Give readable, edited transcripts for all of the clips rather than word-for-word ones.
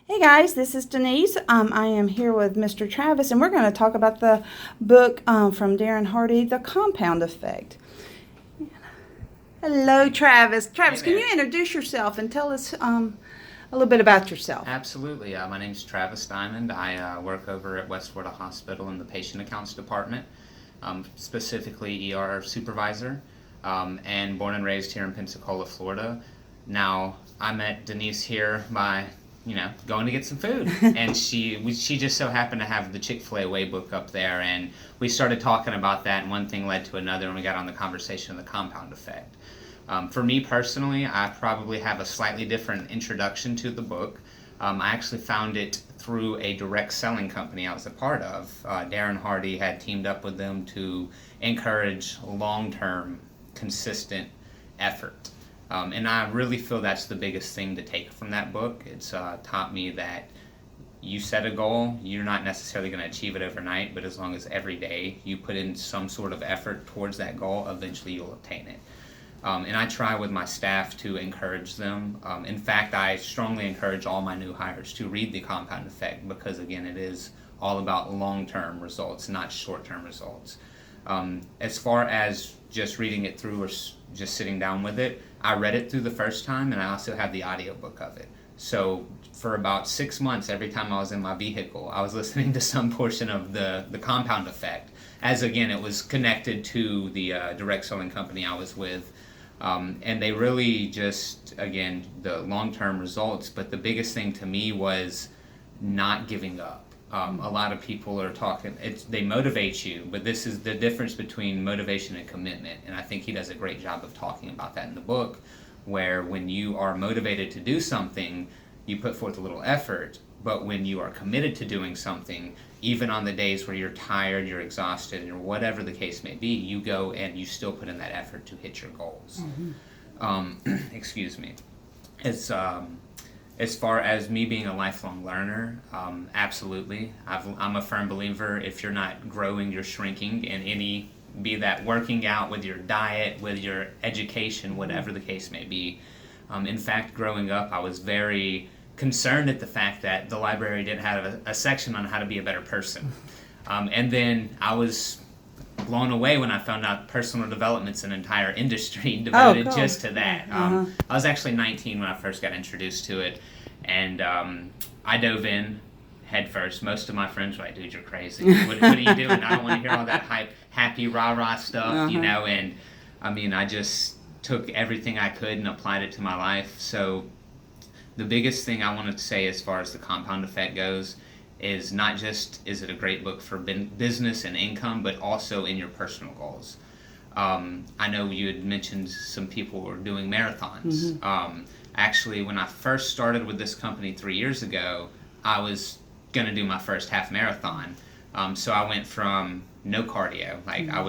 Hey guys, this is Denise. I am here with Mr. Travis, and we're going to talk about the book from Darren Hardy, The Compound Effect. Hello, Travis. Travis, Hey can there. you introduce yourself and tell us a little bit about yourself? Absolutely. My name's Travis Diamond. I work over at West Florida Hospital in the Patient Accounts Department, specifically ER supervisor, and born and raised here in Pensacola, Florida. Now, I met Denise here by, going to get some food, and she just so happened to have the Chick-fil-A Way book up there, and we started talking about that, and one thing led to another, and we got on the conversation of the compound effect. For me personally, I probably have a slightly different introduction to the book. I actually found it through a direct selling company I was a part of. Darren Hardy had teamed up with them to encourage long-term, consistent effort. And I really feel that's the biggest thing to take from that book. It's taught me that you set a goal, you're not necessarily going to achieve it overnight, but as long as every day you put in some sort of effort towards that goal, eventually you'll obtain it. And I try with my staff to encourage them. In fact, I strongly encourage all my new hires to read The Compound Effect because, again, it is all about long-term results, not short-term results. As far as just reading it through or just sitting down with it, I read it through the first time, and I also have the audiobook of it. So for about 6 months, every time I was in my vehicle, I was listening to some portion of the Compound Effect, as, again, it was connected to the direct selling company I was with. And they really just, again, the long-term results, but the biggest thing to me was not giving up. A lot of people are talking, they motivate you, but this is the difference between motivation and commitment. And I think he does a great job of talking about that in the book, where when you are motivated to do something, you put forth a little effort, but when you are committed to doing something, even on the days where you're tired, you're exhausted, or whatever the case may be, you go and you still put in that effort to hit your goals. Excuse me. It's as far as me being a lifelong learner, absolutely. I'm a firm believer if you're not growing, you're shrinking in any, be that working out, with your diet, with your education, whatever the case may be. In fact, growing up, I was very concerned at the fact that the library didn't have a section on how to be a better person. And then I was blown away when I found out personal development's an entire industry devoted cool. just to that. I was actually 19 when I first got introduced to it, and I dove in head first. Most of my friends were like, dude, you're crazy. What are you doing? I don't want to hear all that hype, happy, rah-rah stuff, and I mean, I just took everything I could and applied it to my life. So the biggest thing I wanted to say as far as the compound effect goes is not just is it a great book for business and income, but also in your personal goals. I know you had mentioned some people were doing marathons. Actually, when I first started with this company 3 years ago, I was going to do my first half marathon. So I went from no cardio, like I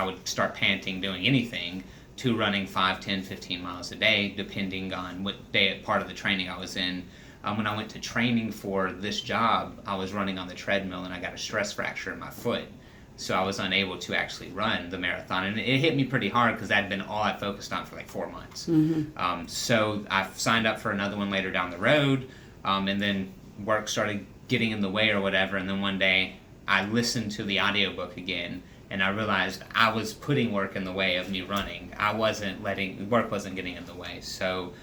would start panting doing anything, to running 5, 10, 15 miles a day, depending on what part of the training I was in. When I went to training for this job, I was running on the treadmill and I got a stress fracture in my foot. So I was unable to actually run the marathon. And it hit me pretty hard because that had been all I focused on for like 4 months. So I signed up for another one later down the road, and then work started getting in the way or whatever. And then one day I listened to the audiobook again, and I realized I was putting work in the way of me running. Work wasn't getting in the way. So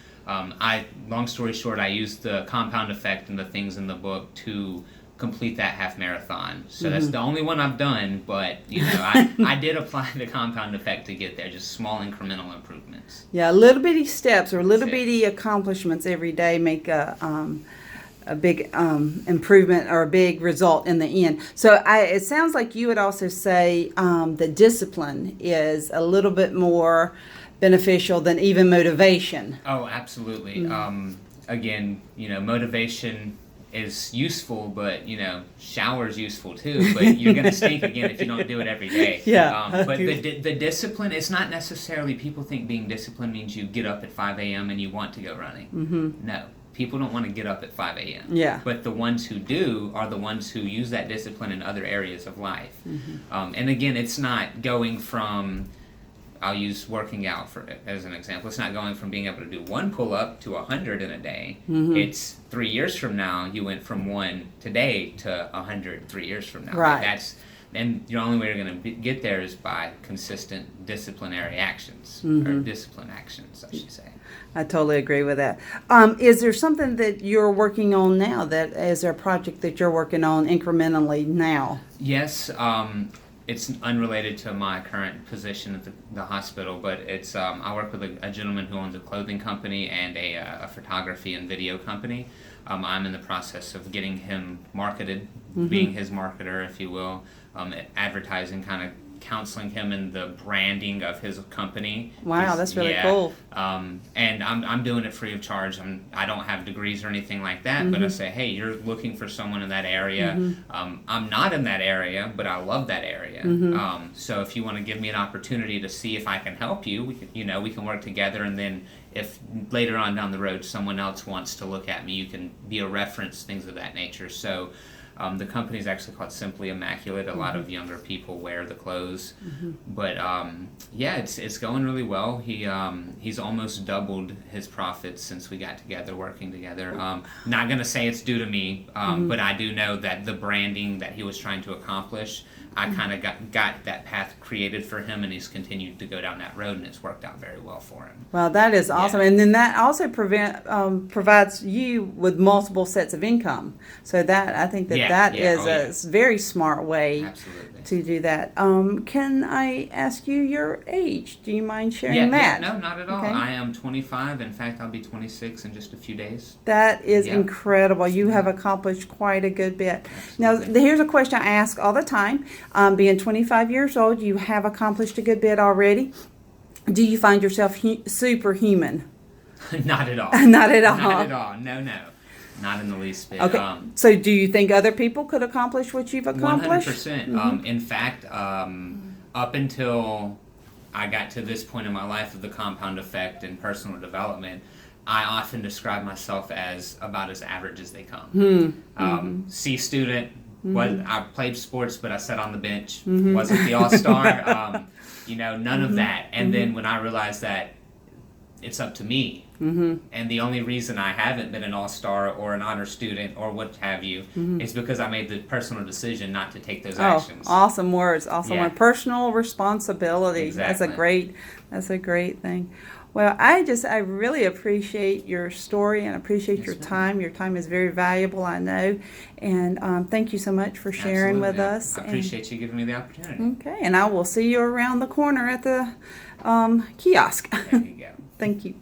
long story short, I used the compound effect and the things in the book to complete that half marathon. So that's the only one I've done, but I did apply the compound effect to get there, just small incremental improvements. Yeah, little bitty steps or little bitty accomplishments every day make a big improvement or a big result in the end. So it sounds like you would also say that discipline is a little bit more beneficial than even motivation. Oh, absolutely. Again, motivation is useful, but shower's useful too, but you're going to stink again if you don't do it every day. But the discipline, it's not necessarily, people think being disciplined means you get up at 5 a.m. and you want to go running. No, people don't want to get up at 5 a.m. Yeah. But the ones who do are the ones who use that discipline in other areas of life. And again, it's not going from I'll use working out as an example. It's not going from being able to do one pull-up to 100 in a day. It's 3 years from now, you went from one today to 100 3 years from now. Right. And the only way you're going to get there is by consistent disciplinary actions, or discipline actions, I should say. I totally agree with that. Is there something that you're working on now? That is there a project that you're working on incrementally now? Yes, it's unrelated to my current position at the hospital, but it's I work with a gentleman who owns a clothing company and a photography and video company. I'm in the process of getting him marketed, being his marketer, if you will, advertising, kind of counseling him in the branding of his company. Wow, that's really cool. And I'm doing it free of charge. I don't have degrees or anything like that, but I say, hey, you're looking for someone in that area. I'm not in that area, but I love that area. So if you want to give me an opportunity to see if I can help you, we can work together, and then if later on down the road someone else wants to look at me, you can be a reference, things of that nature. So the company is actually called Simply Immaculate. A lot of younger people wear the clothes, but yeah, it's going really well. He's almost doubled his profits since we got together, working together. Not gonna say it's due to me, but I do know that the branding that he was trying to accomplish, I kind of got that path created for him, and he's continued to go down that road, and it's worked out very well for him. Well, that is awesome. Yeah. And then that also provides you with multiple sets of income. So I think that is a very smart way Absolutely. to do that. Can I ask you your age? Do you mind sharing that? No, not at all. Okay. I am 25. In fact, I'll be 26 in just a few days. That is Yeah. incredible. You have accomplished quite a good bit. Now, here's a question I ask all the time. Being 25 years old, you have accomplished a good bit already. Do you find yourself superhuman? Not at all. Not at all. Not at all. No. Not in the least bit. Okay. So do you think other people could accomplish what you've accomplished? 100%. In fact, up until I got to this point in my life of the compound effect and personal development, I often describe myself as about as average as they come. C student. I played sports, but I sat on the bench. Wasn't the all-star. None of that. And then when I realized that it's up to me, and the only reason I haven't been an all-star or an honor student or what have you is because I made the personal decision not to take those actions. Awesome words. Awesome word. Personal responsibility. Exactly. That's a great thing. Well, I really appreciate your story and appreciate your time. Your time is very valuable, I know. And thank you so much for sharing with us. I appreciate you giving me the opportunity. Okay, and I will see you around the corner at the kiosk. There you go. Thank you.